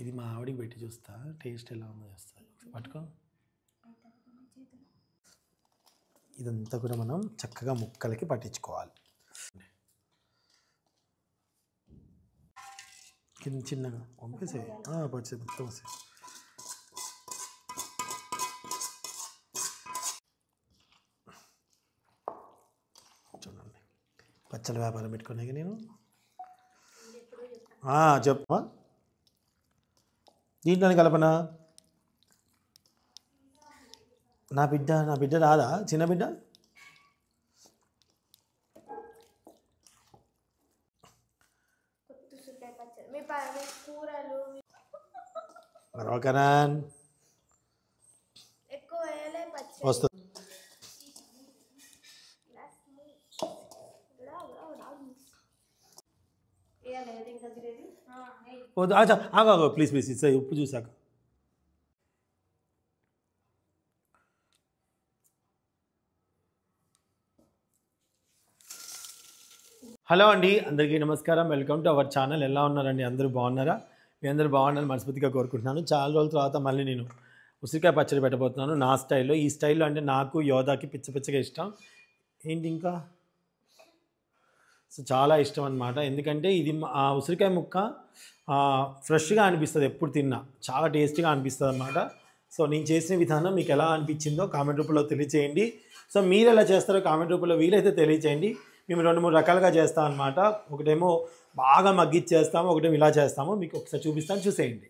ఇది మా ఆవిడికి పెట్టి చూస్తా, టేస్ట్ ఎలా ఉందో చేస్తా. పట్టుకో. ఇదంతా కూడా మనం చక్కగా ముక్కలకి పట్టించుకోవాలి. కింద చిన్నగా పంపేసే పచ్చేది మొత్తం వస్తే. చూడండి, పచ్చళ్ళ వ్యాపారం పెట్టుకునే నేను చెప్పమా. దీంట్లోనే కలపనా? నా బిడ్డ రాదా? చిన్న బిడ్డ వస్తుంది. ఆగా ప్లీజ్ ఇస్తాయి ఉప్పు చూసాక. హలో అండి, అందరికీ నమస్కారం. Welcome to our channel. ఎలా ఉన్నారండి? అందరూ బాగున్నారా? మీ అందరూ బాగున్నారని మనస్ఫూర్తిగా కోరుకుంటున్నాను. చాలా రోజుల తర్వాత మళ్ళీ నేను ఉసిరికాయ పచ్చడి పెట్టబోతున్నాను నా స్టైల్లో. ఈ స్టైల్లో అంటే నాకు యోధాకి పిచ్చగా ఇష్టం. ఏంటి ఇంకా సో చాలా ఇష్టం అన్నమాట. ఎందుకంటే ఇది ఆ ఉసిరికాయ ముక్క ఫ్రెష్గా అనిపిస్తుంది, ఎప్పుడు తిన్నా చాలా టేస్టీగా అనిపిస్తుంది అన్నమాట. సో నేను చేసిన విధానం మీకు ఎలా అనిపించిందో కామెంట్ రూపంలో తెలియచేయండి. సో మీరు ఎలా చేస్తారో కామెంట్ రూపంలో వీలైతే తెలియచేయండి. మేము 2-3 రకాలుగా చేస్తాం అన్నమాట. ఒకటేమో బాగా మగ్గిచ్చేస్తాము, ఒకటేమో ఇలా చేస్తాము. మీకు ఒకసారి చూపిస్తాను, చూసేయండి.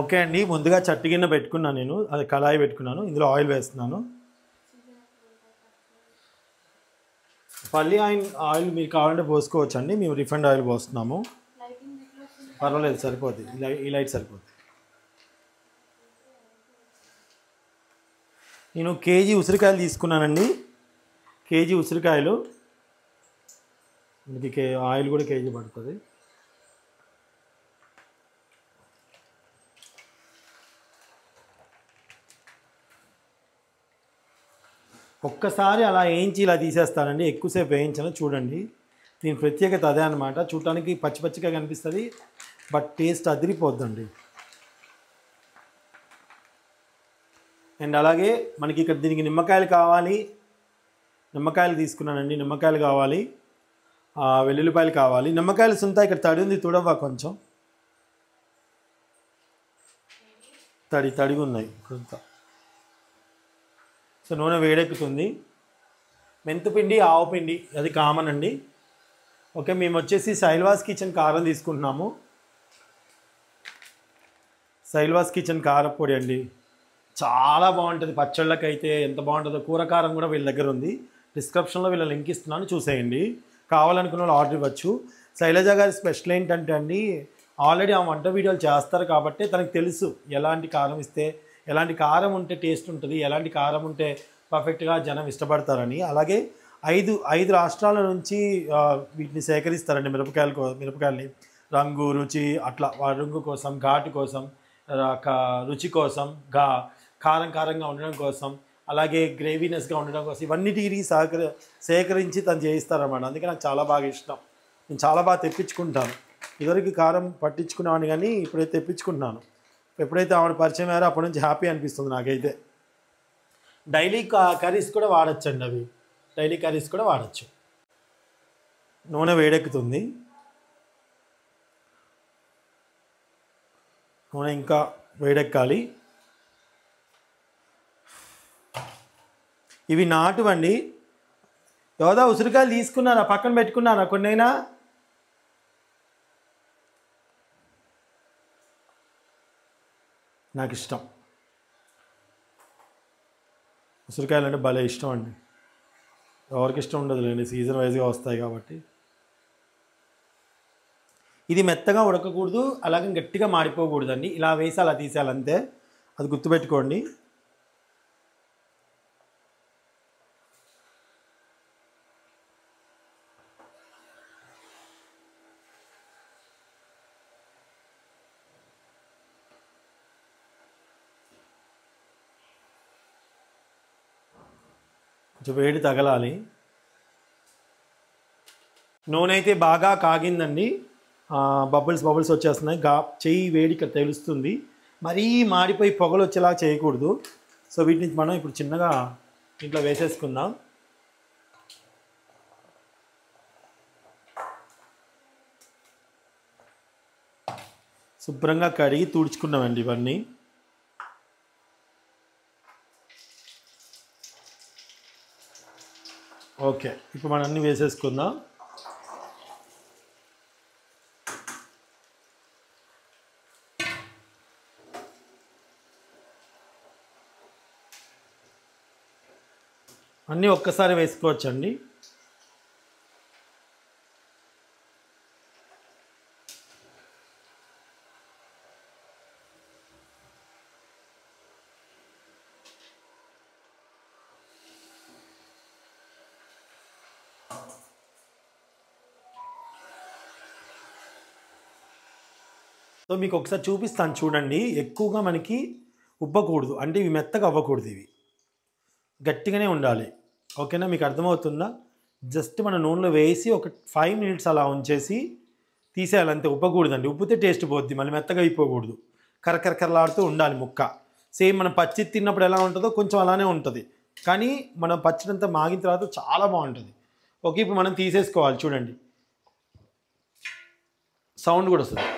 ఓకే అండి, ముందుగా చట్టి గిన్నె పెట్టుకున్నాను, నేను అది కళాయి పెట్టుకున్నాను. ఇందులో ఆయిల్ వేస్తున్నాను. పల్లి ఆయిల్ మీరు కావాలంటే పోసుకోవచ్చు అండి. మేము రిఫైండ్ ఆయిల్ పోస్తున్నాము. పర్వాలేదు, సరిపోద్ది. ఈ లైట్ సరిపోద్ది. నేను కేజీ ఉసిరికాయలు తీసుకున్నానండి. కేజీ ఉసిరికాయలు, మనకి ఆయిల్ కూడా కేజీ పడుతుంది. ఒక్కసారి అలా వేయించి ఇలా తీసేస్తానండి, ఎక్కువసేపు వేయించను. చూడండి, దీని ప్రత్యేకత అదే అనమాట. చూడటానికి పచ్చిగా కనిపిస్తుంది, బట్ టేస్ట్ అదిరిపోద్దండి. అండ్ అలాగే మనకి ఇక్కడ దీనికి నిమ్మకాయలు కావాలి. నిమ్మకాయలు తీసుకున్నానండి, నిమ్మకాయలు కావాలి. వెల్లుల్లిపాయలు కావాలి. నిమ్మకాయలు సుంతా ఇక్కడ తడి ఉంది, తుడవ్వ కొంచెం. తడిగా ఉన్నాయి కొంత. సో నూనె వేడెక్కుతుంది. మెంతుపిండి, ఆవుపిండి అది కామన్ అండి. ఓకే, మేము వచ్చేసి శైల్వాస్ కిచెన్ కారం తీసుకుంటున్నాము. శైల్వాస్ కిచెన్ కారపొడి అండి, చాలా బాగుంటుంది. పచ్చళ్ళకైతే ఎంత బాగుంటుందో. కూర కారం కూడా వీళ్ళ దగ్గర ఉంది. డిస్క్రిప్షన్లో వీళ్ళ లింక్ ఇస్తున్నాను, చూసేయండి. కావాలనుకున్న వాళ్ళు ఆర్డర్ ఇవ్వచ్చు. శైలజ గారి స్పెషల్ ఏంటంటే అండి, ఆల్రెడీ ఆ వంట వీడియోలు చేస్తారు కాబట్టి తనకు తెలుసు ఎలాంటి కారం ఇస్తే, ఎలాంటి కారం ఉంటే టేస్ట్ ఉంటుంది, ఎలాంటి కారం ఉంటే పర్ఫెక్ట్గా జనం ఇష్టపడతారని. అలాగే ఐదు రాష్ట్రాల నుంచి వీటిని సేకరిస్తారండి. మిరపకాయలని రంగు, రుచి, అట్లా రంగు కోసం, ఘాటు కోసం, రుచి కోసం, కారంగా ఉండడం కోసం, అలాగే గ్రేవీనెస్గా ఉండడం కోసం, ఇవన్నిటిని సేకరించి తను చేయిస్తారన్నమాట. అందుకే నాకు చాలా బాగా ఇష్టం. నేను చాలా బాగా తెప్పించుకుంటాను. ఇదివరకు కారం పట్టించుకున్నాను, కానీ ఇప్పుడైతే తెప్పించుకుంటున్నాను. ఎప్పుడైతే ఆవిడ పరిచయం అయ్యారో అప్పటి నుంచి హ్యాపీ అనిపిస్తుంది నాకైతే. డైలీ కర్రీస్ కూడా వాడచ్చండి, అవి డైలీ కర్రీస్ కూడా వాడచ్చు. నూనె వేడెక్కుతుంది. నూనె ఇంకా వేడెక్కాలి. ఇవి నాటువండి. యోధా ఉసిరికాయలు తీసుకున్నారా? పక్కన పెట్టుకున్నారా కొన్నైనా? నాకు ఇష్టం ఉసిరికాయలు అంటే, భలే ఇష్టం అండి. ఎవరికి ఇష్టం ఉండదు లేండి, సీజన్ వైజ్గా వస్తాయి కాబట్టి. ఇది మెత్తగా ఉడకకూడదు, అలాగే గట్టిగా మాడిపోకూడదండి. ఇలా వేసి అలా తీసేయాలంతే, అది గుర్తుపెట్టుకోండి. కొంచెం వేడి తగలాలి. నూనె అయితే బాగా కాగిందండి. బబుల్స్ బబుల్స్ వచ్చేస్తున్నాయి. చెయ్యి వేడి ఇక్కడ తెలుస్తుంది. మరీ మాడిపోయి పొగలు వచ్చేలా చేయకూడదు. సో వీటిని మనం ఇప్పుడు చిన్నగా ఇంట్లో వేసేసుకుందాం. శుభ్రంగా కడిగి తుడుచుకున్నామండి ఇవన్నీ. ఓకే, ఇప్పుడు మనం అన్నీ వేసేసుకుందాం. అన్నీ ఒక్కసారి వేసుకోవచ్చండి. సో మీకు ఒకసారి చూపిస్తాను చూడండి. ఎక్కువగా మనకి ఉబ్బకూడదు, అంటే ఇవి మెత్తగా అవ్వకూడదు, ఇవి గట్టిగానే ఉండాలి. ఓకేనా, మీకు అర్థమవుతుందా? జస్ట్ మన నూనెలో వేసి ఒక 5 minutes అలా ఉంచేసి తీసేయాలి అంతే. ఉబ్బకూడదండి, ఉబ్బితే టేస్ట్ పోద్ది, మళ్ళీ మెత్తగా అయిపోకూడదు. కరకరకరలాడుతూ ఉండాలి ముక్క. సేమ్ మనం పచ్చి తిన్నప్పుడు ఎలా ఉంటుందో కొంచెం అలానే ఉంటుంది, కానీ మనం పచ్చినంతా మాగిన తర్వాత చాలా బాగుంటుంది. ఓకే, ఇప్పుడు మనం తీసేసుకోవాలి. చూడండి, సౌండ్ కూడా వస్తుంది.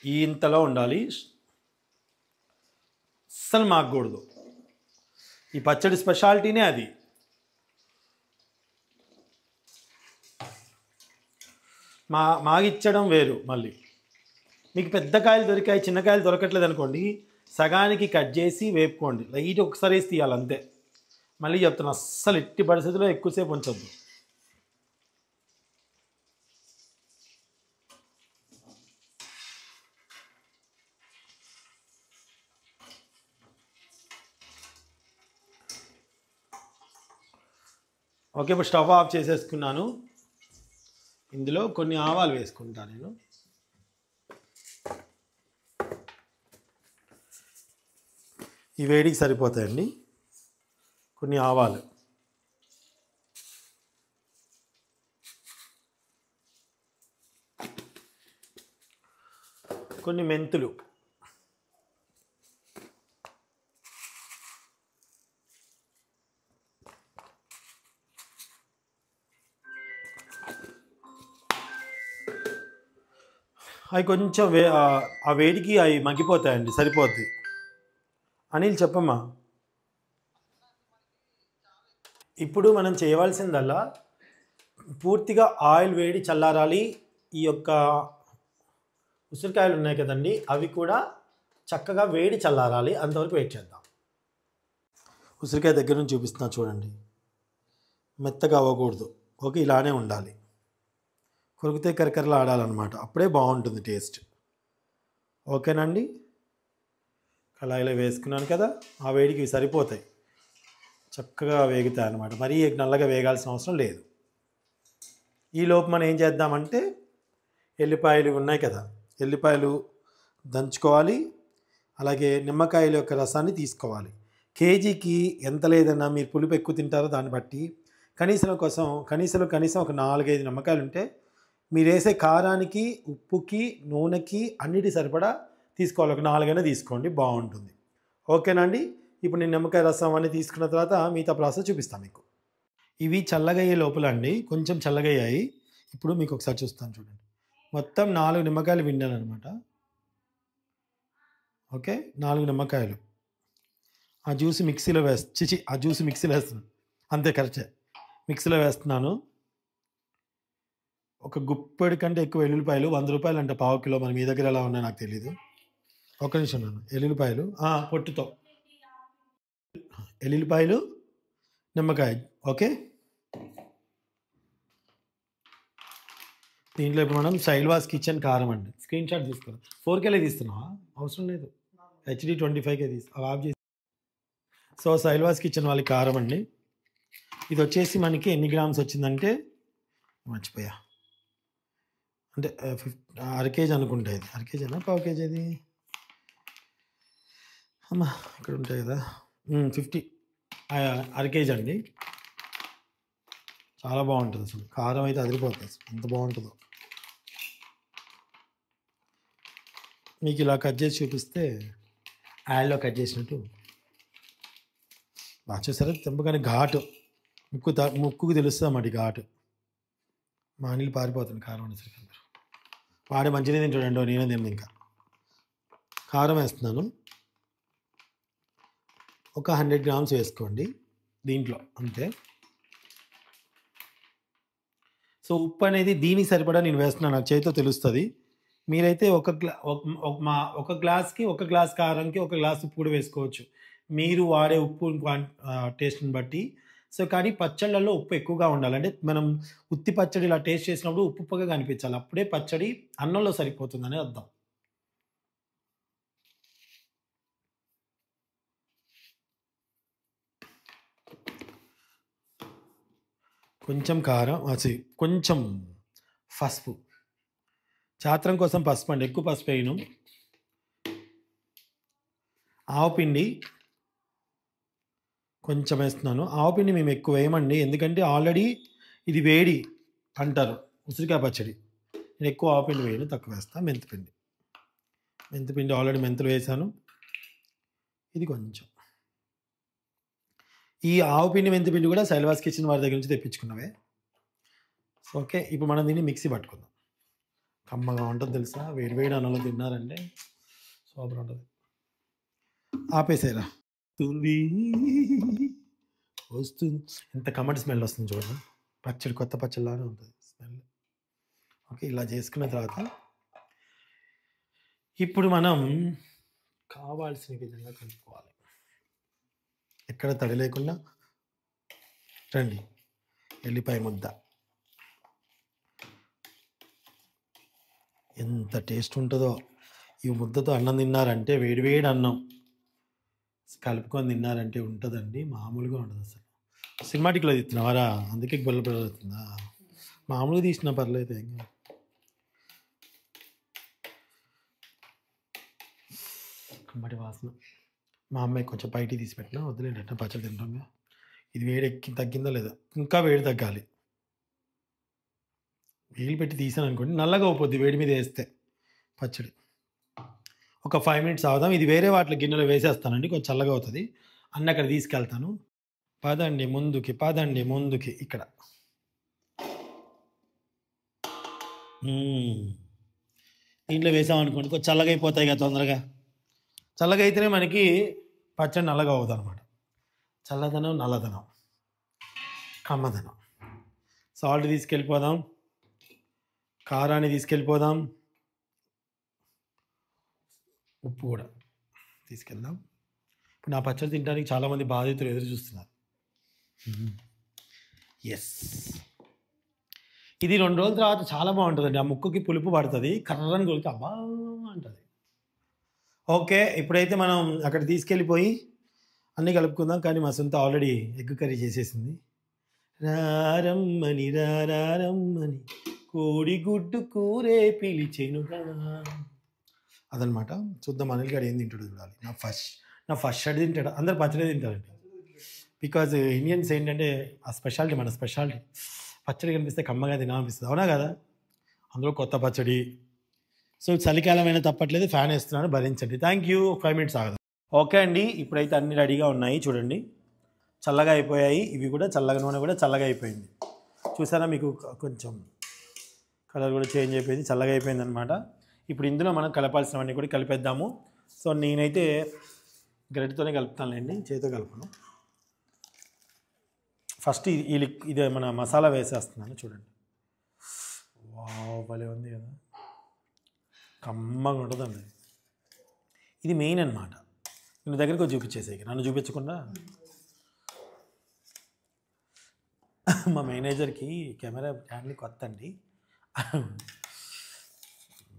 ఇంతలో ఉండాలి, అస్సలు మాగకూడదు. ఈ పచ్చడి స్పెషాలిటీనే అది. మాగిచ్చడం వేరు. మళ్ళీ మీకు పెద్ద కాయలు దొరికాయి, చిన్న కాయలు దొరకట్లేదు అనుకోండి, సగానికి కట్ చేసి వేపుకోండి. లైట్ ఒకసారి వేసి తీయాలి అంతే. మళ్ళీ చెప్తున్నా, అస్సలు ఎట్టి పరిస్థితుల్లో ఎక్కువసేపు ఉంచొద్దు. ఓకే, ఇప్పుడు స్టవ్ ఆఫ్ చేసేసుకున్నాను. ఇందులో కొన్ని ఆవాలు వేసుకుంటాను నేను. ఈ వేడికి సరిపోతాయండి కొన్ని ఆవాలు. కొన్ని మెంతులు, అవి కొంచెం ఆ వేడికి అవి మగ్గిపోతాయండి, సరిపోద్ది. అనిల్ చెప్పమ్మా. ఇప్పుడు మనం చేయవలసిందల్లా పూర్తిగా ఆయిల్ వేడి చల్లారాలి. ఈ యొక్క ఉసిరికాయలు ఉన్నాయి కదండి, అవి కూడా చక్కగా వేడి చల్లారాలి, అంతవరకు వెయిట్ చేద్దాం. ఉసిరికాయ దగ్గర నుంచి చూపిస్తున్నా చూడండి, మెత్తగా అవ్వకూడదు. ఓకే, ఇలానే ఉండాలి, కొరికితే కరకరలా ఆడాలన్నమాట, అప్పుడే బాగుంటుంది టేస్ట్. ఓకేనండి, కళాయిలో వేసుకున్నాను కదా, ఆ వేడికి ఇవి సరిపోతాయి, చక్కగా వేగుతాయి అన్నమాట. మరీ నల్లగా వేగాల్సిన అవసరం లేదు. ఈలోపు మనం ఏం చేద్దామంటే, ఎల్లిపాయలు ఉన్నాయి కదా, ఎల్లిపాయలు దంచుకోవాలి. అలాగే నిమ్మకాయల యొక్క రసాన్ని తీసుకోవాలి. కేజీకి ఎంత లేదన్నా మీరు పులుపు ఎక్కువ తింటారో దాన్ని బట్టి కనీసం ఒక 4-5 నిమ్మకాయలు ఉంటే మీరు వేసే కారానికి, ఉప్పుకి, నూనెకి అన్నిటి సరిపడా తీసుకోవాలి. ఒక 4 అయినా తీసుకోండి, బాగుంటుంది. ఓకేనండి, ఇప్పుడు నేను నిమ్మకాయ రసం అన్నీ తీసుకున్న తర్వాత మిగతా ప్రాసెస్ చూపిస్తాను మీకు. ఇవి చల్లగా అయ్యే లోపల అండి, కొంచెం చల్లగా అయ్యాయి. ఇప్పుడు మీకు ఒకసారి చూస్తాను చూడండి, మొత్తం 4 నిమ్మకాయలు పిండాను అనమాట. ఓకే, 4 నిమ్మకాయలు. ఆ జ్యూస్ మిక్సీలో ఆ జ్యూస్ మిక్సీలో వేస్తున్నాను అంతే, కరెక్టే. మిక్సీలో వేస్తున్నాను. ఒక గుప్పెడి కంటే ఎక్కువ ఎల్లుల్లిపాయలు, 100 రూపాయలు అంటే పావు కిలో. మరి మీ దగ్గర ఎలా ఉన్నాయో నాకు తెలీదు. ఒక్క నిమిషం నన్ను. ఎల్లుల్లిపాయలు పొట్టుతో, ఎల్లుల్లిపాయలు, నిమ్మకాయ. ఓకే, దీంట్లో ఇప్పుడు మనం శైల్వాస్ కిచెన్ కారం అండి. స్క్రీన్ షాట్ తీసుకున్నాం. 4Kలో తీస్తున్నావా? అవసరం లేదు, HD 25K ఆఫ్ చేసి. సో శైల్వాస్ కిచెన్ వాళ్ళ కారం అండి. ఇది వచ్చేసి మనకి ఎన్ని గ్రామ్స్ వచ్చిందంటే, మర్చిపోయా, అంటే 1/2 kg అనుకుంటా. ఇది 1/2 kg పావు కేజీ అది? అమ్మా ఇక్కడ ఉంటాయి కదా, 50, 1/2 kg అండి. చాలా బాగుంటుంది అసలు, కారం అయితే అదిరిపోతుంది అసలు, ఎంత బాగుంటుందో. మీకు ఇలా కట్ చేసి చూపిస్తే ఆయిల్లో కట్ చేసినట్టు బాగా చూసారా తెంపగానే ఘాటు ముక్కుకు తెలుస్తుంది అన్నమాట ఘాటు. మా నీళ్ళు పారిపోతుంది కారం అనేసరికి. అందరూ వాడే మంచిగా తింటాడండి, నేనే తిన్నాను. ఇంకా కారం వేస్తున్నాను, ఒక 100 గ్రామ్స్ వేసుకోండి దీంట్లో అంతే. సో ఉప్పు అనేది దీనికి సరిపడా నేను వేస్తున్నాను, నాకు చేతితో తెలుస్తుంది. మీరైతే ఒక గ్లాస్కి ఒక గ్లాస్ కారంకి ఒక గ్లాస్ ఉప్పు కూడా వేసుకోవచ్చు, మీరు వాడే ఉప్పు టేస్ట్ని బట్టి. సో కానీ పచ్చళ్ళల్లో ఉప్పు ఎక్కువగా ఉండాలి. అంటే మనం ఉత్తి పచ్చడి ఇలా టేస్ట్ చేసినప్పుడు ఉప్పు ఉప్పుగా కనిపించాలి, అప్పుడే పచ్చడి అన్నంలో సరిపోతుందని అర్థం. కొంచెం కారం, కొంచెం పసుపు, చాత్రం కోసం పసుపు అండి, ఎక్కువ పసుపు వేయను. ఆవపిండి కొంచెం వేస్తున్నాను. ఆవపిండి మేము ఎక్కువ వేయమండి, ఎందుకంటే ఆల్రెడీ ఇది వేడి అంటారు ఉసిరికాయ పచ్చడి. నేను ఎక్కువ ఆవపిండి వేయను, తక్కువ వేస్తాను. మెంతిపిండి ఆల్రెడీ మెంతులు వేసాను. ఇది కొంచెం, ఈ ఆవపిండి మెంతిపిండి కూడా శైలవాస్ కిచెన్ వారి దగ్గర నుంచి తెప్పించుకున్నవే. ఓకే, ఇప్పుడు మనం దీన్ని మిక్సీ పట్టుకుందాం. కమ్మగా ఉంటుంది తెలుసా, వేడి అన్నంలో తిన్నారంటే సూపర్ ఉంటుంది. ఆపేసేరా వస్తుంది, ఎంత కమ్మటి స్మెల్ వస్తుంది చూడండి. పచ్చడి కొత్త పచ్చడిలానే ఉంటుంది స్మెల్. ఓకే, ఇలా చేసుకున్న తర్వాత ఇప్పుడు మనం కావాల్సిన విధంగా కలుపుకోవాలి, ఎక్కడ తడి లేకుండా. రండి, ఎల్లిపాయ ముద్ద ఎంత టేస్ట్ ఉంటుందో. ఈ ముద్దతో అన్నం తిన్నారంటే, వేడివేడి అన్నం కలుపుకొని తిన్నారంటే ఉంటుందండి, మామూలుగా ఉండదు అసలు. సినిమాటిక్లో తీస్తున్నావారా, అందుకే బొల్ల అవుతుందా? మామూలుగా తీసినా పర్లేదు. కమ్మటి వాసన. మా అమ్మాయి కొంచెం బయటికి తీసి పెట్టినా, వద్దులేండి పచ్చడి తింటాం. ఇది వేడి తగ్గిందో లేదో, ఇంకా వేడి తగ్గాలి. వేలు పెట్టి తీసాను అనుకోండి, నల్లగా అయిపోద్ది వేడి మీద వేస్తే పచ్చడి. ఒక 5 మినిట్స్ అవుదాం. ఇది వేరే వాటిలో గిన్నెలో వేసేస్తానండి, కొంచెం చల్లగా అవుతుంది. అన్నీ అక్కడ తీసుకెళ్తాను. పదండి ముందుకి. ఇక్కడ దీంట్లో వేసామనుకోండి, కొంచెం చల్లగా అయిపోతాయి కదా తొందరగా. చల్లగా అయితేనే మనకి పచ్చడి నల్లగా అవుతుంది అనమాట. చల్లదనం, నల్లదనం, కమ్మదనం. సాల్ట్ తీసుకెళ్ళిపోదాం, కారాన్ని తీసుకెళ్ళిపోదాం, ఉప్పు కూడా తీసుకెళ్దాం. ఇప్పుడు నా పచ్చడి తినడానికి చాలామంది బాధితులు ఎదురు చూస్తున్నారు. ఎస్, ఇది 2 రోజుల తర్వాత చాలా బాగుంటుందండి. ఆ ముక్కుకి పులుపు పడుతుంది, కర్రని కొలికి అబ్బా అంటుంది. ఓకే, ఇప్పుడైతే మనం అక్కడ తీసుకెళ్ళిపోయి అన్నీ కలుపుకుందాం. కానీ మా సొంత ఆల్రెడీ ఎగ్ కర్రీ చేసేసింది. రారమ్మని కోడిగుడ్డు కూరే పిలిచెనుగా, అదనమాట. చూద్దాం అనిల్ గారు ఏం తింటాడు చూడాలి. నా ఫస్ట్ షర్ట్ తింటాడు, అందరు పచ్చడి తింటారండి. బికాజ్ ఇండియన్స్ ఏంటంటే ఆ స్పెషాలిటీ, మన స్పెషాలిటీ పచ్చడి కనిపిస్తే కమ్మగా తినాలనిపిస్తుంది, అవునా కదా? అందులో కొత్త పచ్చడి. సో చలికాలమైనా తప్పట్లేదు, ఫ్యాన్ వేస్తున్నాను, భరించండి. Thank you. 5 మినిట్స్ ఆగదు. ఓకే అండి, ఇప్పుడైతే అన్నీ రెడీగా ఉన్నాయి చూడండి. చల్లగా అయిపోయాయి, ఇవి కూడా చల్లగా, నూనె కూడా చల్లగా అయిపోయింది. చూసారా, మీకు కొంచెం కలర్ కూడా చేంజ్ అయిపోయింది, చల్లగా అయిపోయింది అనమాట. ఇప్పుడు ఇందులో మనం కలపాల్సినవన్నీ కూడా కలిపేద్దాము. సో నేనైతే గరిటెతోనే కలుపుతానులేండి, చేతితో కలపను. ఫస్ట్ ఇదే మన మసాలా వేసేస్తున్నాను చూడండి. వావ్, భలే ఉంది కదా, కమ్మగా ఉంటుందండి. ఇది మెయిన్ అనమాట. నేను దగ్గరికి చూపించేసాయి, నన్ను చూపించకుండా. మా మేనేజర్కి కెమెరా హ్యాండ్లీ కొత్త అండి,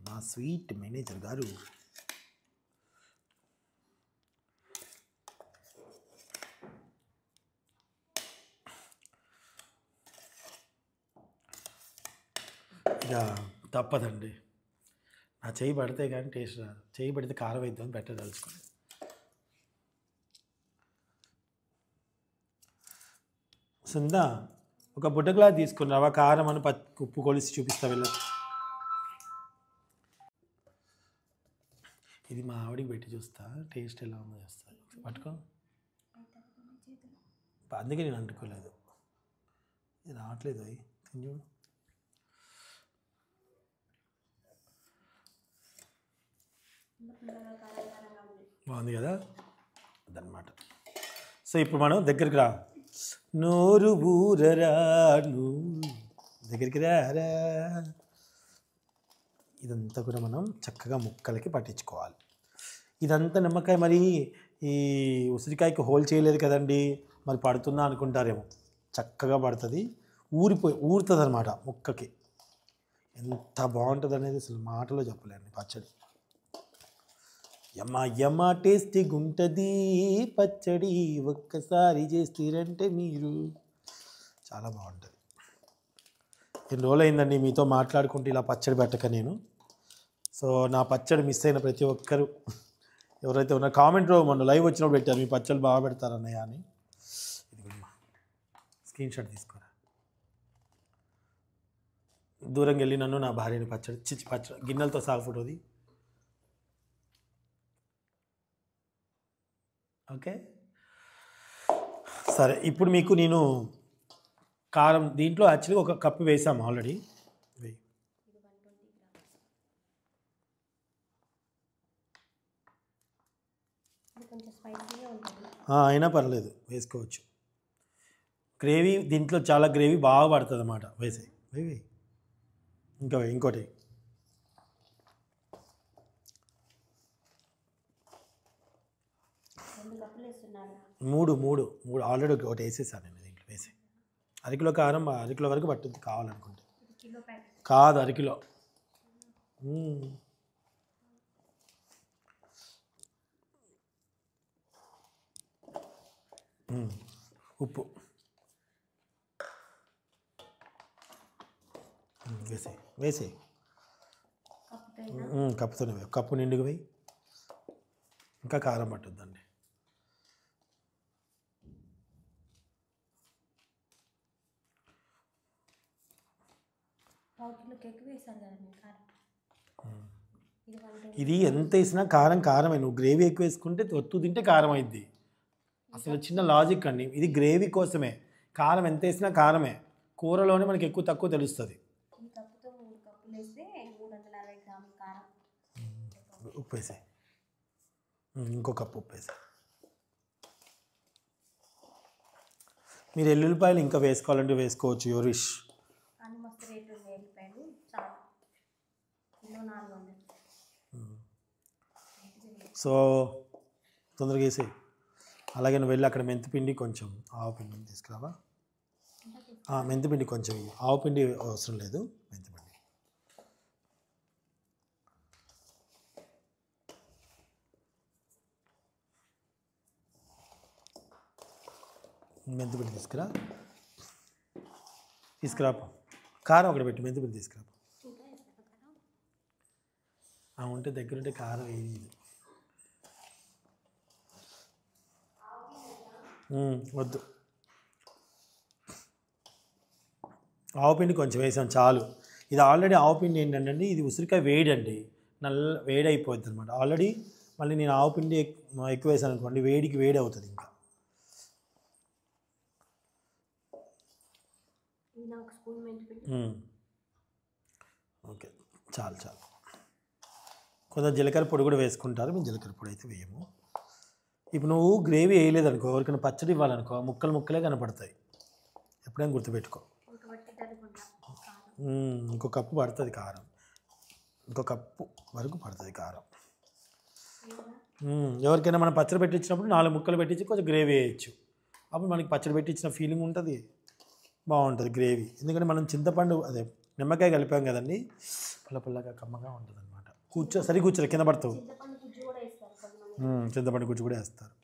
మా స్వీట్ మేనేజర్ గారు. ఇక తప్పదండి, నా చేయి పడితే కానీ టేస్ట్ రాదు. చేయి పడితే కారం అవుతుందని పెట్టదలుచుకోండి. సుందా, ఒక బుట్ట గ్లాస్ తీసుకున్నావా, కారం అని ఉప్పు కొలిసి చూపిస్తా వెళ్ళ. ఇది మా ఆవిడికి పెట్టి చూస్తా, టేస్ట్ ఎలా ఉందో చూస్తా. పట్టుకో, అందుకే నేను అంటుకోలేదు. ఇది రావట్లేదు. అవి తిని చూడు. బాగుంది కదా, అదనమాట. సో ఇప్పుడు మనం దగ్గరికి రా, నోరు ఊరరా, దగ్గరికి రారా. ఇదంతా కూడా మనం చక్కగా ముక్కలకి పట్టించుకోవాలి. ఇదంతా నిమ్మకాయ, మరి ఈ ఉసిరికాయకి హోల్ చేయలేదు కదండి, మరి పడుతుందా అనుకుంటారేమో. చక్కగా పడుతుంది, ఊరుతుంది అనమాట ముక్కకి. ఎంత బాగుంటుంది అనేది అసలు మాటలో చెప్పలేండి. పచ్చడి యమ్మ టేస్టీగా ఉంటుంది పచ్చడి, ఒక్కసారి చేస్తారంటే మీరు. చాలా బాగుంటుంది. ఎన్ని రోజులు అయిందండి మీతో మాట్లాడుకుంటూ ఇలా పచ్చడి పెట్టక నేను. సో నా పచ్చడి మిస్ అయిన ప్రతి ఒక్కరు ఎవరైతే ఉన్నారో కామెంట్లో మొన్న లైవ్ వచ్చినప్పుడు పెట్టారు, మీ పచ్చళ్ళు బాగా పెడతారన్నయ్య అని. ఇది కూడా స్క్రీన్ షాట్ తీసుకోరా. దూరంగా వెళ్ళి నన్ను నా భార్యని పచ్చడి గిన్నెలతో సాగు ఫోటోది. ఓకే సరే. ఇప్పుడు మీకు నేను కారం దీంట్లో యాక్చువల్గా 1 కప్పు వేసాము ఆల్రెడీ. అయినా పర్లేదు, వేసుకోవచ్చు. గ్రేవీ దీంట్లో చాలా గ్రేవీ బాగా పడుతుంది అన్నమాట. వేయి ఇంకా ఇంకోటి. మూడు ఆల్రెడీ ఒకటి వేసేసాను నేను దీంట్లో. వేసి అరకిలో కారం, అరకిలో వరకు పట్టుద్ది కావాలనుకుంటే. కాదు, అరకిలో. ఉప్పు వేసి కప్పుతోనే కప్పు నిండుగా వేయి. ఇంకా కారం పట్టుద్దండి. ఇది ఎంత వేసినా కారమే. నువ్వు గ్రేవీ ఎక్కువ వేసుకుంటే ఒత్తు తింటే కారం అయింది. అసలు చిన్న లాజిక్ అండి ఇది. గ్రేవీ కోసమే కారం ఎంత వేసినా కారమే. కూరలోనే మనకి ఎక్కువ తక్కువ తెలుస్తుంది. ఉప్పు వేసే, ఇంకో కప్పు ఉప్పు వేసే. మీరు ఎల్లుల్లిపాయలు ఇంకా వేసుకోవాలంటే వేసుకోవచ్చు, యోరిష్. సో తొందరగా వేసే. అలాగే నువ్వు వెళ్ళి అక్కడ మెంతిపిండి కొంచెం, ఆవు పిండి తీసుకురావా. మెంతిపిండి కొంచెం, ఆవు పిండి అవసరం లేదు, మెంతిపిండి. మెంతిపిండి తీసుకురా. కారం ఒకటి పెట్టి మెంతిపిండి తీసుకురా. ఉంటే దగ్గరుంటే కారం వేయదు. వద్దు, ఆవు పిండి కొంచెం వేసాం చాలు. ఇది ఆల్రెడీ ఆవు పిండి ఏంటంటే ఇది ఉసిరికాయ వేడి అండి, వేడి అయిపోద్ది అనమాట ఆల్రెడీ. మళ్ళీ నేను ఆవు పిండి ఎక్కువ వేసాను అనుకోండి, వేడికి వేడి అవుతుంది ఇంకా. ఓకే చాలు. కొంత జీలకర్ర పొడి కూడా వేసుకుంటారు, మేము జీలకర్ర పొడి అయితే వేయము. ఇప్పుడు నువ్వు గ్రేవీ వేయలేదనుకో, ఎవరికైనా పచ్చడి ఇవ్వాలనుకో, ముక్కలే కనపడతాయి. ఎప్పుడైనా గుర్తుపెట్టుకో. ఇంకో కప్పు పడుతుంది కారం, ఇంకో కప్పు వరకు పడుతుంది కారం. ఎవరికైనా మనం పచ్చడి పెట్టించినప్పుడు 4 ముక్కలు పెట్టించి కొంచెం గ్రేవీ వేయచ్చు. అప్పుడు మనకి పచ్చడి పెట్టించిన ఫీలింగ్ ఉంటుంది, బాగుంటుంది గ్రేవీ. ఎందుకంటే మనం చింతపండు అదే నిమ్మకాయ కలిపాం కదండి, పుల్లగా కమ్మగా ఉంటుంది అనమాట. కూర్చోలే కింద పడతావు. చింతపండు గుజ్జు కూడా వేస్తారు.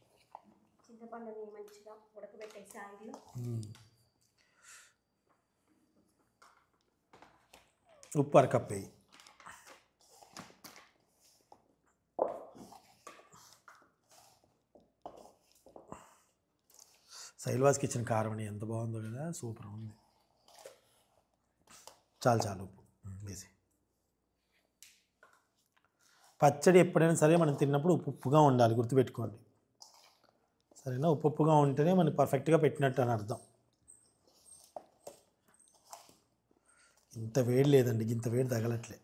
ఉప్పు 1 కప్పు వేయి. శైల్వాస్ కిచెన్ కారం అని ఎంత బాగుందో కదా, సూపర్ ఉంది. చాలు ఉప్పు వేసి. పచ్చడి ఎప్పుడైనా సరే మనం తిన్నప్పుడు ఉప్పుగా ఉండాలి, గుర్తుపెట్టుకోండి. సరేనా? ఉప్పుగా ఉంటేనే మనం పర్ఫెక్ట్గా పెట్టినట్టు అని అర్థం. ఇంత వేడి లేదండి, ఇంత వేడి తగలట్లే.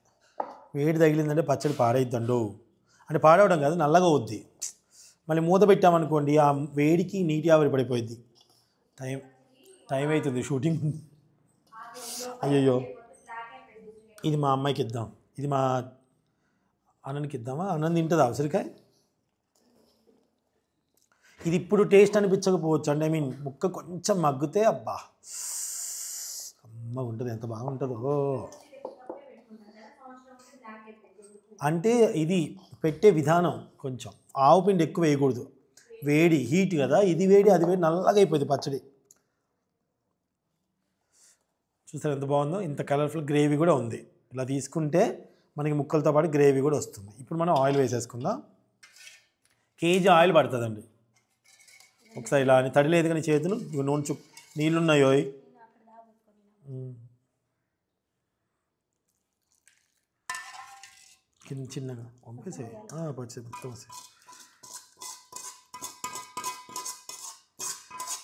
వేడి తగిలిందంటే పచ్చడి పాడైద్దండు. అంటే పాడవడం కాదు, నల్లగా అవుద్ది. మళ్ళీ మూత పెట్టామనుకోండి, ఆ వేడికి నీటి ఆవిరి పడిపోయింది. టైం అవుతుంది షూటింగ్. అయ్యయ్యో, ఇది మా అమ్మాయికి ఇద్దాం, ఇది మా అన్నకి ఇద్దామా? అన్నం తింటుందా ఉసిరికాయ? ఇది ఇప్పుడు టేస్ట్ అనిపించకపోవచ్చు అండి, ఐ మీన్ ముక్క కొంచెం మగ్గితే అబ్బా అమ్మ ఉంటుంది, ఎంత బాగుంటుందో. అంటే ఇది పెట్టే విధానం కొంచెం ఆవు పిండి ఎక్కువ వేయకూడదు, వేడి హీట్ కదా, ఇది వేడి అది వేడి, నల్లగా అయిపోయింది పచ్చడి. చూసారు ఎంత బాగుందో, ఇంత కలర్ఫుల్ గ్రేవీ కూడా ఉంది. ఇలా తీసుకుంటే మనకి ముక్కలతో పాటు గ్రేవీ కూడా వస్తుంది. ఇప్పుడు మనం ఆయిల్ వేసేసుకుందాం. కేజీ ఆయిల్ పడుతుందండి. ఒకసారి ఇలా అని తడి లేదు కానీ చేతులు నూనె నీళ్ళున్నాయో కింద చిన్నగా పంపేసే పచ్చి.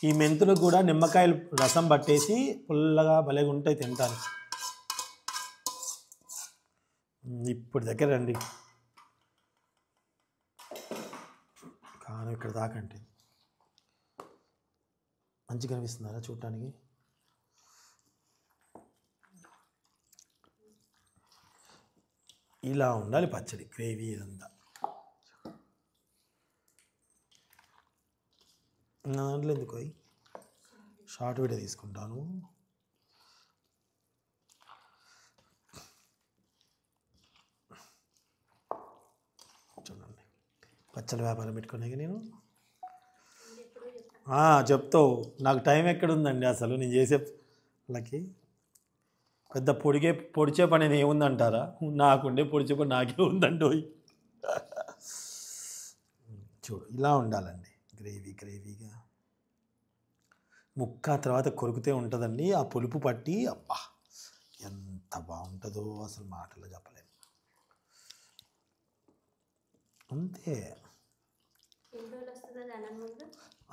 ఈ మెంతులు కూడా నిమ్మకాయలు రసం పట్టేసి పుల్లగా భలేగా ఉంటాయి తినడానికి. ఇప్పుడు దగ్గర రండి, కారం ఇక్కడ దాకంటే మంచిగా కనిపిస్తున్నారా చూడటానికి? ఇలా ఉండాలి పచ్చడి, గ్రేవీ ఇదంతా. దాంట్లో ఎందుకు షార్ట్ వీడియో తీసుకుంటాను. చూడండి, పచ్చడి వ్యాపారం పెట్టుకునే నేను చెప్తావు. నాకు టైం ఎక్కడుందండి అసలు, నేను చేసే వాళ్ళకి పెద్ద పొడిచే పని అనేది ఏముందంటారా? నాకుండే పొడిచే పని నాకే ఉందండి. చూడు, ఇలా ఉండాలండి గ్రేవీగా. ముక్క తర్వాత కొరుకుతే ఉంటుందండి, ఆ పులుపు పట్టి అబ్బా ఎంత బాగుంటుందో అసలు మాటలో చెప్పలేము. అంతే,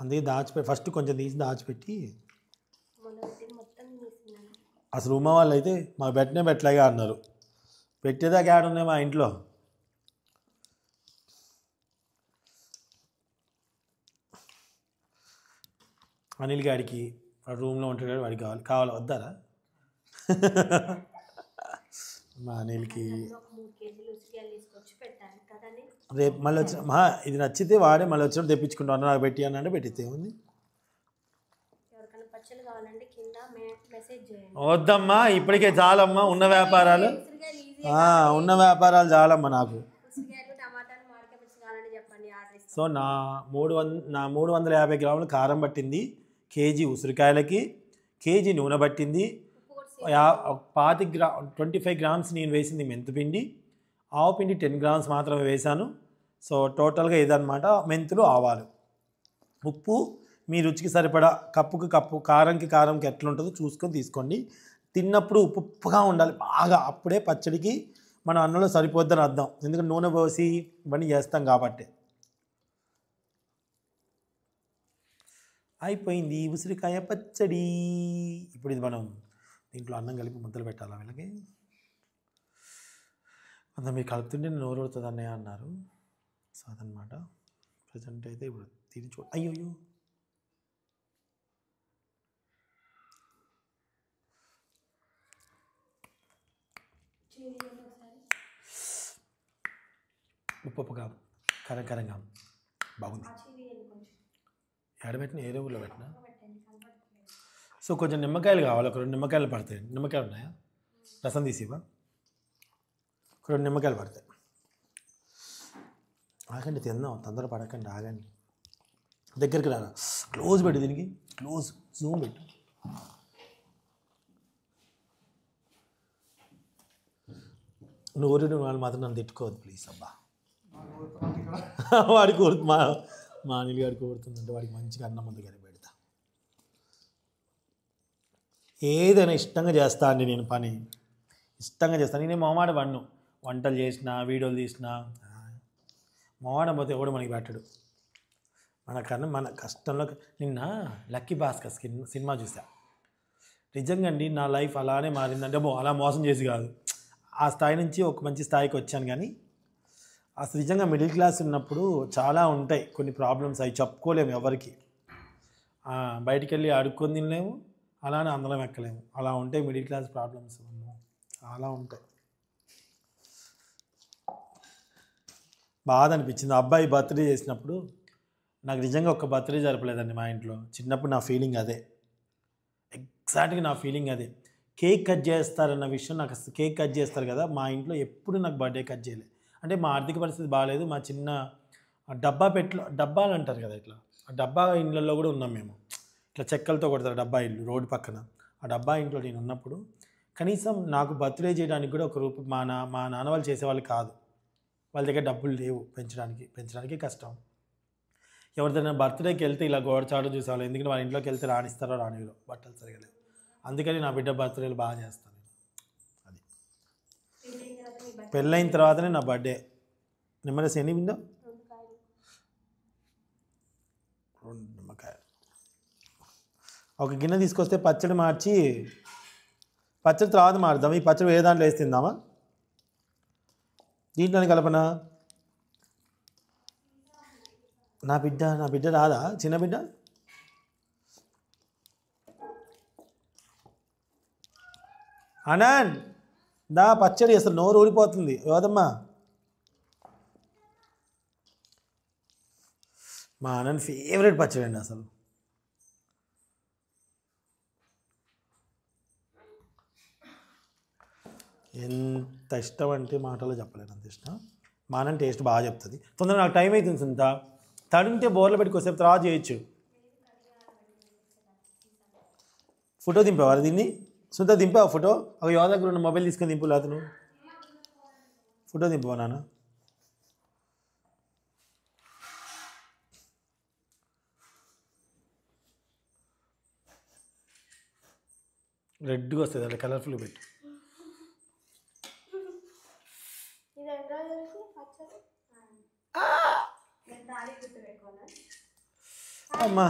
అందుకే దాచిపెట్టి ఫస్ట్ కొంచెం తీసి దాచిపెట్టి, అసలు ఉమ్మ వాళ్ళు అయితే మాకు పెట్టలేగా అన్నారు. పెట్టేదాకా యాడ్ ఉన్నాయి మా ఇంట్లో. అనిల్ గాడికి వాడు రూమ్లో ఉంటాడు, వాడికి కావాలి వద్దారా? మా అనిల్కి రేపు మళ్ళీ వచ్చిన ఇది నచ్చితే వాడే మళ్ళీ వచ్చినప్పుడు తెప్పించుకుంటాను, నాకు పెట్టి అని అంటే పెట్టితే ఉంది. వద్దమ్మా, ఇప్పటికే చాలమ్మా ఉన్న వ్యాపారాలు చాలమ్మా నాకు. సో నా 350 గ్రాములు కారం పట్టింది, కేజీ ఉసిరికాయలకి, కేజీ నూనె పట్టింది, 25 గ్రామ్స్ నేను వేసింది మెంతుపిండి, ఆవు పిండి 10 గ్రామ్స్ మాత్రమే వేశాను. సో టోటల్గా ఇదన్నమాట. మెంతులు, ఆవాలు, ఉప్పు మీ రుచికి సరిపడా, కప్పుకి కప్పు, కారంకి ఎట్లుంటుందో చూసుకొని తీసుకోండి. తిన్నప్పుడు ఉప్పుగా ఉండాలి బాగా, అప్పుడే పచ్చడికి మన అన్నంలో సరిపోద్దని అర్థం. ఎందుకంటే నూనె పోసి ఇవన్నీ చేస్తాం కాబట్టి. అయిపోయింది ఉసిరికాయ పచ్చడి. ఇప్పుడు ఇది మనం దీంట్లో అన్నం కలిపి ముద్దలు పెట్టాలా వీళ్ళకి? అంత మీరు కలుపుతుంటే నోరు ఉడుతుంది అన్నయ్య అన్నారు. సో అదనమాట. ప్రజెంట్ అయితే ఇప్పుడు తిని అయ్యో ఉప్పుగా కరంగా బాగుంది. ఎడబెట్టిన ఏ ఊళ్ళో పెట్టినా. సో కొంచెం నిమ్మకాయలు కావాలి, ఒక 2 నిమ్మకాయలు పడతాయి. నిమ్మకాయలు ఉన్నాయా? రసం తీసివా? ఒక 2 నిమ్మకాయలు పడతాయి. ఆగండి, తిందాం, తొందర పడకండి, ఆగండి. దగ్గరికి రారా, క్లోజ్ పెట్టు, దీనికి క్లోజ్ జూమ్ పెట్టు. నూరు వాళ్ళు మాత్రం నన్ను తిట్టుకోవద్దు ప్లీజ్. అబ్బా వాడికి మా అనిల్ గారికి కోరుతుందంటే వాడికి మంచిగా అన్నం ముందు కానీ పెడతా. ఏదైనా ఇష్టంగా చేస్తా అండి, నేను పని ఇష్టంగా చేస్తాను. నేనే మొహమాట వంటలు చేసిన, వీడియోలు తీసిన మోడం పోతే ఎవడు మనకి పెట్టడు. మన కష్టంలో నిన్న లక్కీ భాస్కర్ సినిమా చూసా. నిజంగా అండి నా లైఫ్ అలానే మారిందంటే అలా మోసం చేసి కాదు, ఆ స్థాయి నుంచి ఒక మంచి స్థాయికి వచ్చాను. కానీ అసలు నిజంగా మిడిల్ క్లాస్ ఉన్నప్పుడు చాలా ఉంటాయి కొన్ని ప్రాబ్లమ్స్, అవి చెప్పుకోలేము ఎవరికి. బయటికి వెళ్ళి అడుక్కొని తినలేము, అలానే అందరం ఎక్కలేము. అలా ఉంటాయి మిడిల్ క్లాస్ ప్రాబ్లమ్స్, చాలా ఉంటాయి. బాధ అనిపించింది. అబ్బాయి బర్త్డే చేసినప్పుడు నాకు నిజంగా ఒక బర్త్డే జరపలేదండి మా ఇంట్లో. చిన్నప్పుడు నా ఫీలింగ్ అదే, ఎగ్జాక్ట్గా నా ఫీలింగ్ అదే. కేక్ కట్ చేస్తారన్న విషయం నాకు అసలు, కేక్ కట్ చేస్తారు కదా మా ఇంట్లో, ఎప్పుడు నాకు బర్త్డే కట్ చేయలేదు. అంటే మా ఆర్థిక పరిస్థితి బాగాలేదు. మా చిన్న డబ్బాలు అంటారు కదా ఇట్లా, ఆ డబ్బా ఇండ్లలో కూడా ఉన్నాం మేము. ఇట్లా చెక్కలతో కొడతారు డబ్బా ఇల్లు రోడ్డు పక్కన. ఆ డబ్బా ఇంట్లో నేను ఉన్నప్పుడు కనీసం నాకు బర్త్డే చేయడానికి కూడా ఒక రూపాయి మా నాన్న వాళ్ళు చేసేవాళ్ళు కాదు. వాళ్ళ దగ్గర డబ్బులు లేవు, పెంచడానికి కష్టం. ఎవరిదైనా బర్త్డేకి వెళ్తే ఇలా గోడ చాటు చూసేవాళ్ళు, ఎందుకంటే వాళ్ళ ఇంట్లోకి వెళ్తే రాణిస్తారో రానివ్వరో, బట్టలు సరిగా లేవు. అందుకని నా బిడ్డ బర్త్డేలు బాగా చేస్తాను. అది పెళ్ళైన తర్వాతనే నా బర్త్డే. నిమ్మరసం ఎన్ని విందో? 2 నిమ్మకాయలు. ఒక గిన్నె తీసుకొస్తే పచ్చడి మార్చి, పచ్చడి తర్వాత మారుద్దాం. ఈ పచ్చడి ఏ దాంట్లో వేసి తిందామా? దీంట్లోనే కలపనా? నా బిడ్డ రాదా? చిన్న బిడ్డ అనాన్ దా, పచ్చడి అసలు నోరు ఊడిపోతుంది. యోదమ్మా, మా అన్నన్ ఫేవరెట్ పచ్చడి అండి అసలు. ఎంత ఇష్టం అంటే మాటలో చెప్పలేను, అంత ఇష్టం. మా అన్న టేస్ట్ బాగా చెప్తుంది. తొందరగా నాకు టైం అవుతుంది సునీత. తడుంటే బోర్లో పెట్టి కొద్దిసేపు తర్వాత చేయొచ్చు. ఫోటో దింపావా దీన్ని? సునీత దింపావా ఫోటో? ఒక యువ దగ్గర ఉన్న మొబైల్ తీసుకొని దింపు, లేత నువ్వు ఫోటో దింపావా నాన్న? రెడ్గా వస్తుంది అలా, కలర్ఫుల్గా పెట్టు. అమ్మా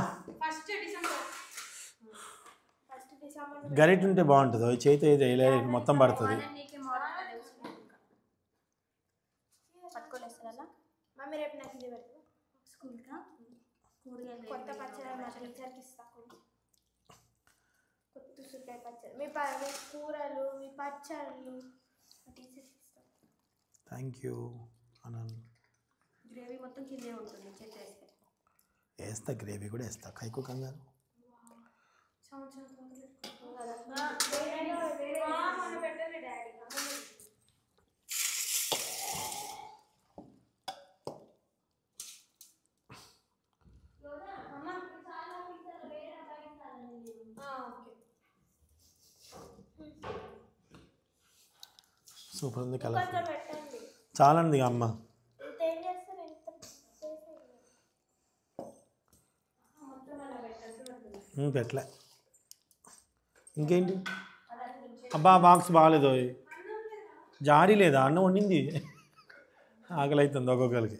గరిట ఉంటే బాగుంటుంది, చేతి ఏది వేయలేదు మొత్తం పడుతుంది. Thank you Anant. గ్రేవీ మొత్తం కిందే ఉంటుంది, చేస్తే వేస్తా, గ్రేవీ కూడా వేస్తా. కైకు కంగారు సూపర్ ఉంది, కలర్ చాలా ఉంది అమ్మ. పెట్టలే ఇంకేంటి? అబ్బా బాక్స్ బాగాలేదు, జారీ లేదా? అన్నం వండింది, ఆకలి అవుతుంది ఒక్కొక్కరికి.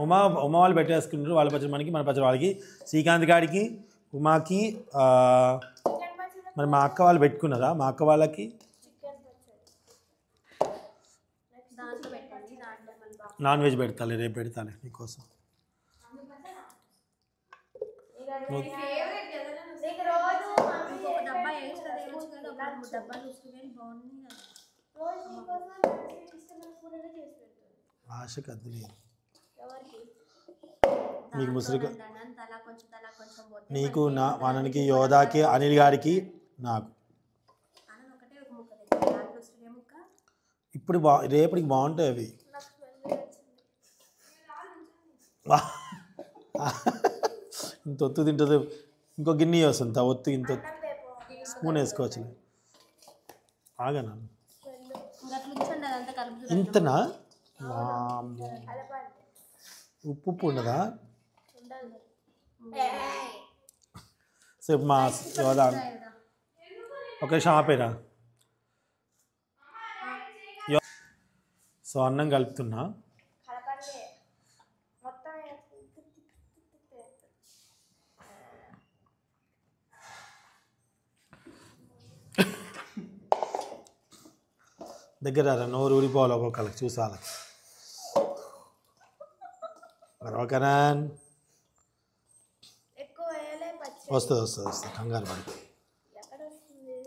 ఉమా వాళ్ళు పెట్టేసుకుంటారు, వాళ్ళ పచ్చడి మనకి, మన పచ్చడి వాళ్ళకి. శ్రీకాంత్ గారికి, ఉమాకి, మరి మా అక్క వాళ్ళు పెట్టుకున్నారా? మా అక్క వాళ్ళకి నాన్ వెజ్ పెడతాలే, రేపు పెడతాలే నీకోసం. ఆశకు అద్దు లేదు నీకు, ముసురుగా నీకు, నా వాననికి, యోధాకి, అనిల్ గారికి, నాకు. ఇప్పుడు రేపటికి బాగుంటాయి అవి. ఇంత ఒత్తు తింటుంది. ఇంకో గిన్నె వస్తుంది ఒత్తు, ఇంత స్పూన్ వేసుకోవచ్చు. ఆగనా ఇంతనా? ఉప్పు ఉండదా? సేపు మా యోధా ఒక షాపేరా. సో అన్నం కలుపుతున్నా. కలపండి మొత్తం దగ్గర నోరు ఊడిపోవాలి ఒక్కొక్కరికి చూసాలి. కరణ్ ఎక్కువ వేయలే పచ్చి వస్తుంది కంగారు పడి. ఎక్కడ వస్తుంది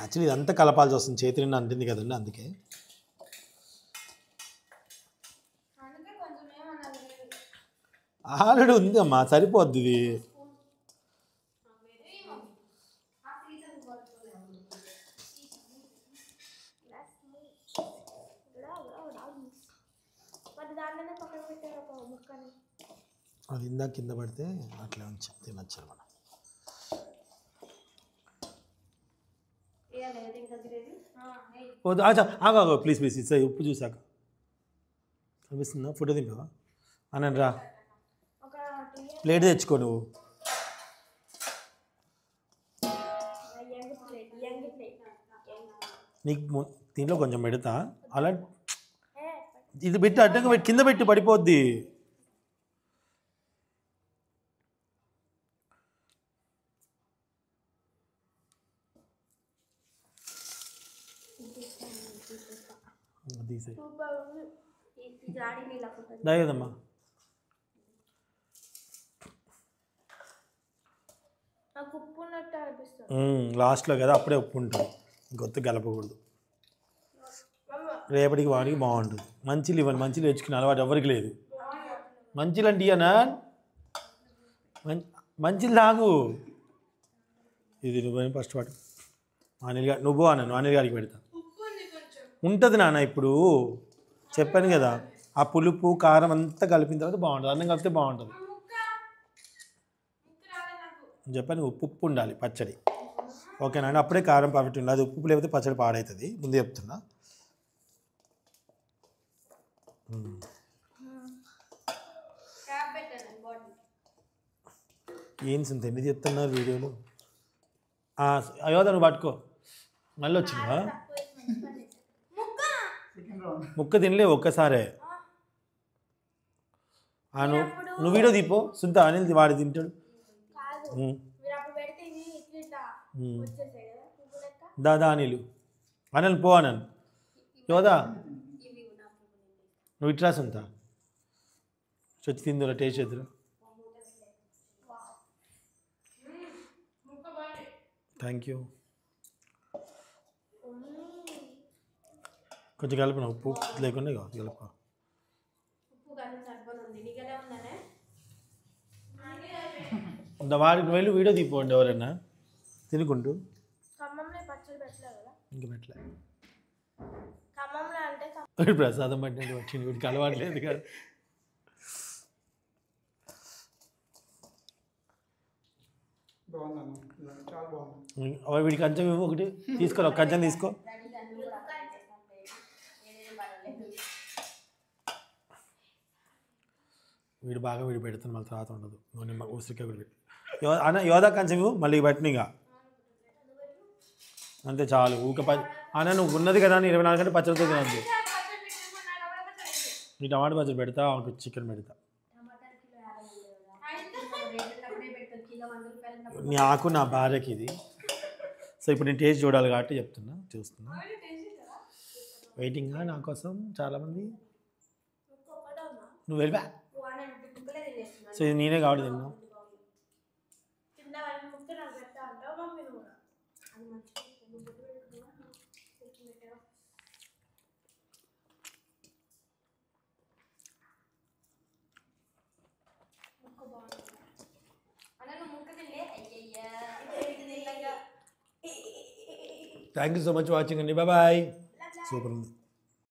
యాక్చువల్లీ ఇదంతా కలపాల్సి వస్తుంది, చేతి నిండా అంటుంది కదండి, అందుకే. ఆల్రెడీ ఉంది అమ్మా, సరిపోద్ది ఇది. అది ఇందాక కింద పడితే అట్లా ఉంచి తినచ్చు అనమాట. ఆగా ప్లీజ్ ఇస్తాయి ఉప్పు చూసాక కనిపిస్తుందా? ఫోటో దింపావా? అనండి రా, ప్లేట్ తెచ్చుకో నువ్వు. నీకు దీంట్లో కొంచెం పెడతా, అలా ఇది పెట్టి అడ్డంగా పెట్టి కింద పెట్టి పడిపోద్ది. దాగదమ్మా. లాస్ట్లో కదా, అప్పుడే ఉప్పు ఉంటుంది, ఇంకొత్త కలపకూడదు. రేపటికి వాడికి బాగుంటుంది. మంచిలు ఇవ్వండి, మంచిలు తెచ్చుకునే అలవాటు ఎవరికి లేదు. మంచిలు అంటే ఇయనా, మంచిలు తాగు. ఇది నువ్వు ఫస్ట్ వాడు అనిల్ గారు, నువ్వు అన్నాను అనిల్ గారికి పెడతా. ఉంటుంది నాన్న, ఇప్పుడు చెప్పాను కదా, ఆ పులుపు కారం అంతా కలిపిన తర్వాత బాగుంటుంది. అన్నం కలిపితే బాగుంటుంది. చెప్పాను ఉప్పు ఉండాలి పచ్చడి. ఓకేనా అండి? అప్పుడే కారం పర్ఫెక్ట్ ఉండాలి. అది ఉప్పు లేకపోతే పచ్చడి పాడవుతుంది, ముందు చెప్తున్నా. ఏం సింత ఎన్ని చెప్తున్నారు వీడియోలో? అయోధ నువ్వు పట్టుకో. మళ్ళీ వచ్చిందా? ముక్క తినలేవు ఒక్కసారే. నువ్వు వీడియో తీపో సుంత, అనిల్ వాడి తింటాడు. దాదా అనిల్, అనిల్ పో అనిల్. యోదా నువ్వు ఇట్రా సుంత, చచ్చి తిందురా, టేస్ట్ చేద్దురా. Thank you. కొంచెం కలిపిన ఉప్పు లేకుండా కలుపు. వాడికి వెళ్ళి వీడియో తీపోండి ఎవరైనా తినుకుంటూ. ఇంక పెట్టలే ప్రసాదం పట్టినట్టు వచ్చింది, వీడికి అలవాట్లేదు కదా. వీడికి కంచం ఇవ్వు, ఒకటి తీసుకోరా, ఒక కంచం తీసుకో. వీడు బాగా వీడు పెడుతుంది, మళ్ళీ తర్వాత ఉండదు. నూనె ఉసిరికాయ కూడా పెట్టి అన్న యోధా కంచం ఇవ్వు, మళ్ళీ పెట్టినగా అంతే చాలు. అన్న నువ్వు ఉన్నది కదా అని 24 గంటలు పచ్చడితో తినద్దు. నీ టమాటా పచ్చడి పెడతా, చికెన్ పెడతా. నాకు నా భార్యకి ఇది. సో ఇప్పుడు నేను టేస్ట్ చూడాలి కాబట్టి చూస్తున్నా. వెయిటింగ్గా నా కోసం చాలామంది. నువ్వు వెళ్ళిపా. సో ఇది నేనే కాబట్టి తిన్నా. Thank you so much watching అండి. బాయ్. సూపర్ ఉంది.